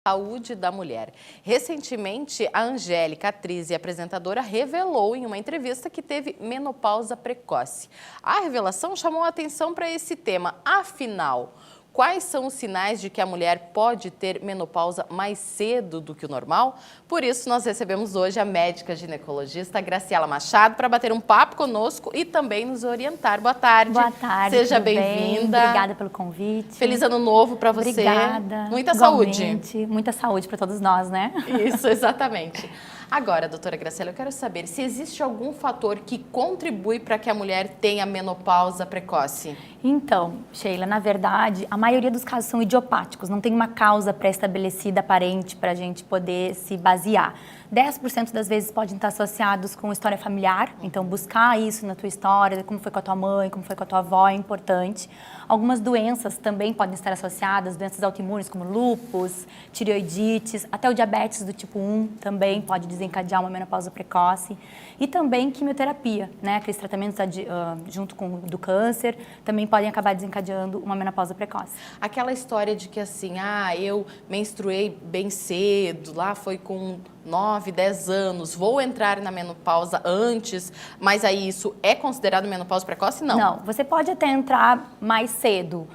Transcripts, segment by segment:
saúde da mulher. Recentemente, a Angélica, atriz e apresentadora, revelou em uma entrevista que teve menopausa precoce. A revelação chamou a atenção para esse tema. Afinal, quais são os sinais de que a mulher pode ter menopausa mais cedo do que o normal? Por isso, nós recebemos hoje a médica ginecologista Graciela Machado para bater um papo conosco e também nos orientar. Boa tarde. Boa tarde. Seja bem-vinda. Obrigada pelo convite. Feliz ano novo para você. Obrigada. Muita Igualmente. saúde. Muita saúde para todos nós, né? Isso, exatamente. Agora, doutora Graciela, eu quero saber se existe algum fator que contribui para que a mulher tenha menopausa precoce. Então, Sheila, na verdade, a maioria dos casos são idiopáticos, não tem uma causa pré-estabelecida aparente para a gente poder se basear. 10% das vezes podem estar associados com história familiar, então buscar isso na tua história, como foi com a tua mãe, como foi com a tua avó, é importante. Algumas doenças também podem estar associadas, doenças autoimunes como lúpus, tireoidites, até o diabetes do tipo 1 também pode desencadear uma menopausa precoce. E também quimioterapia, né? Aqueles tratamentos junto com o do câncer, também podem acabar desencadeando uma menopausa precoce. Aquela história de que assim, eu menstruei bem cedo, lá foi com 9, 10 anos, vou entrar na menopausa antes, mas aí isso é considerado menopausa precoce? Não. Não, você pode até entrar mais cedo,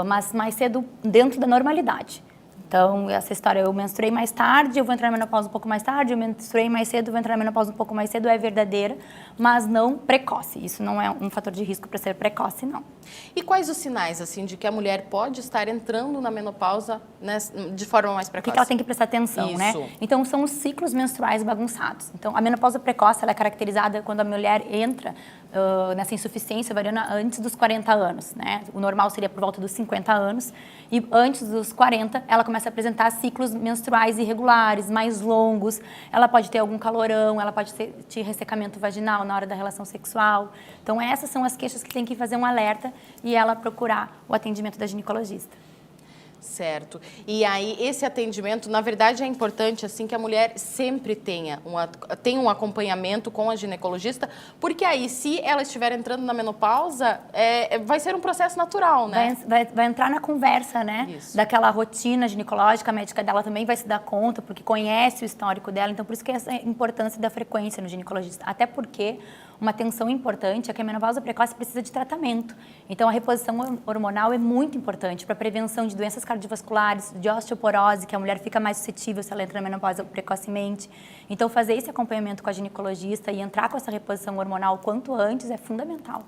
mas mais cedo dentro da normalidade. Então, essa história, eu menstruei mais tarde, eu vou entrar na menopausa um pouco mais tarde, eu menstruei mais cedo, eu vou entrar na menopausa um pouco mais cedo, é verdadeira, mas não precoce. Isso não é um fator de risco para ser precoce, não. E quais os sinais, assim, de que a mulher pode estar entrando na menopausa, né, de forma mais precoce? O que ela tem que prestar atenção, né? Então, são os ciclos menstruais bagunçados. Então, a menopausa precoce, ela é caracterizada quando a mulher entra nessa insuficiência ovariana antes dos 40 anos, né? O normal seria por volta dos 50 anos. E antes dos 40, ela começa a apresentar ciclos menstruais irregulares, mais longos. Ela pode ter algum calorão, ela pode ter ressecamento vaginal na hora da relação sexual. Então, essas são as queixas que tem que fazer um alerta e ela procurar o atendimento da ginecologista. Certo. E aí, esse atendimento, na verdade, é importante assim que a mulher sempre tenha um acompanhamento com a ginecologista, porque aí, se ela estiver entrando na menopausa, vai ser um processo natural, né? Vai entrar na conversa, né? Isso. Daquela rotina ginecológica, a médica dela também vai se dar conta, porque conhece o histórico dela, então por isso que essa importância da frequência no ginecologista. Até porque uma atenção importante é que a menopausa precoce precisa de tratamento. Então, a reposição hormonal é muito importante para a prevenção de doenças cardiovasculares, de osteoporose, que a mulher fica mais suscetível se ela entra na menopausa precocemente. Então, fazer esse acompanhamento com a ginecologista e entrar com essa reposição hormonal quanto antes é fundamental.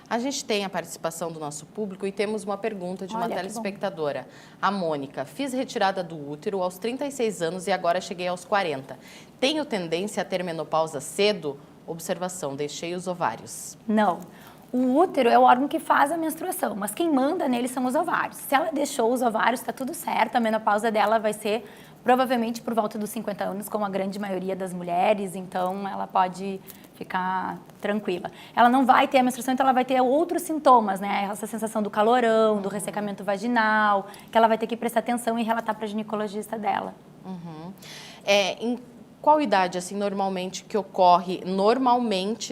A gente tem a participação do nosso público e temos uma pergunta de uma telespectadora. A Mônica: fiz retirada do útero aos 36 anos e agora cheguei aos 40. Tenho tendência a ter menopausa cedo? Observação: deixei os ovários. Não. O útero é o órgão que faz a menstruação, mas quem manda nele são os ovários. Se ela deixou os ovários, está tudo certo, a menopausa dela vai ser provavelmente por volta dos 50 anos, como a grande maioria das mulheres, então ela pode ficar tranquila. Ela não vai ter a menstruação, então ela vai ter outros sintomas, né? Essa sensação do calorão, do ressecamento vaginal, que ela vai ter que prestar atenção e relatar para a ginecologista dela. Em qual idade, assim, normalmente que ocorre,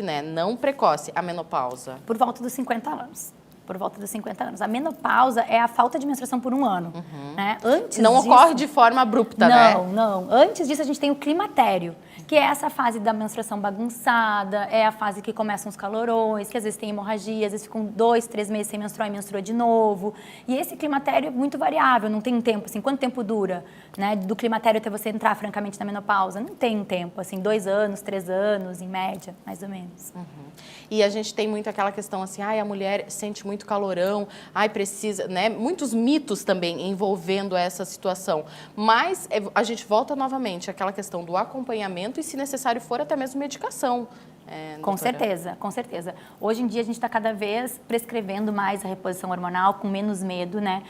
né, não precoce, a menopausa? Por volta dos 50 anos. Por volta dos 50 anos. A menopausa é a falta de menstruação por um ano. Né? Antes não disso, ocorre de forma abrupta, né? Não. Antes disso, a gente tem o climatério, que é essa fase da menstruação bagunçada, é a fase que começam os calorões, que às vezes tem hemorragia, às vezes ficam 2, 3 meses sem menstruar e menstrua de novo. E esse climatério é muito variável, não tem um tempo, assim, quanto tempo dura, né? Do climatério até você entrar, francamente, na menopausa? Não tem um tempo, assim, 2 anos, 3 anos, em média, mais ou menos. E a gente tem muito aquela questão assim, a mulher sente muito calorão, precisa, né? Muitos mitos também envolvendo essa situação. Mas a gente volta novamente àquela questão do acompanhamento e, se necessário for, até mesmo medicação. Com certeza, com certeza. Hoje em dia a gente está cada vez prescrevendo mais a reposição hormonal com menos medo, né?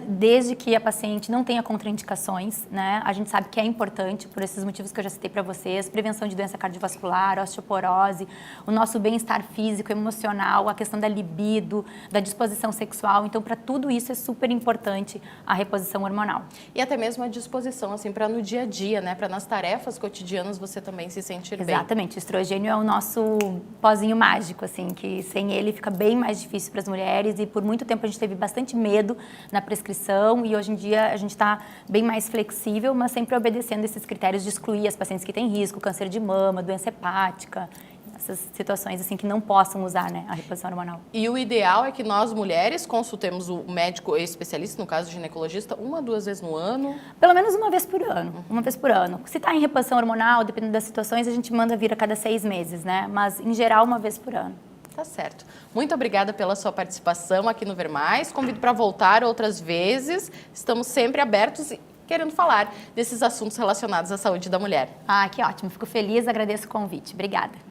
Desde que a paciente não tenha contraindicações, né? A gente sabe que é importante por esses motivos que eu já citei para vocês: prevenção de doença cardiovascular, osteoporose, o nosso bem-estar físico, emocional, a questão da libido, da disposição sexual. Então, para tudo isso é super importante a reposição hormonal. E até mesmo a disposição, assim, para no dia a dia, né? Para nas tarefas cotidianas você também se sentir bem. Exatamente. O estrogênio é o nosso pozinho mágico, assim, que sem ele fica bem mais difícil para as mulheres e por muito tempo a gente teve bastante medo na prescrição e hoje em dia a gente está bem mais flexível, mas sempre obedecendo esses critérios de excluir as pacientes que têm risco, câncer de mama, doença hepática, essas situações assim que não possam usar, né, a reposição hormonal. E o ideal é que nós mulheres consultemos o médico especialista, no caso o ginecologista, 1 a 2 vezes no ano? Pelo menos uma vez por ano, uma vez por ano. Se está em reposição hormonal, dependendo das situações, a gente manda vir a cada 6 meses, né, mas em geral uma vez por ano. Tá certo. Muito obrigada pela sua participação aqui no Ver Mais. Convido para voltar outras vezes. Estamos sempre abertos e querendo falar desses assuntos relacionados à saúde da mulher. Ah, que ótimo. Fico feliz, agradeço o convite. Obrigada.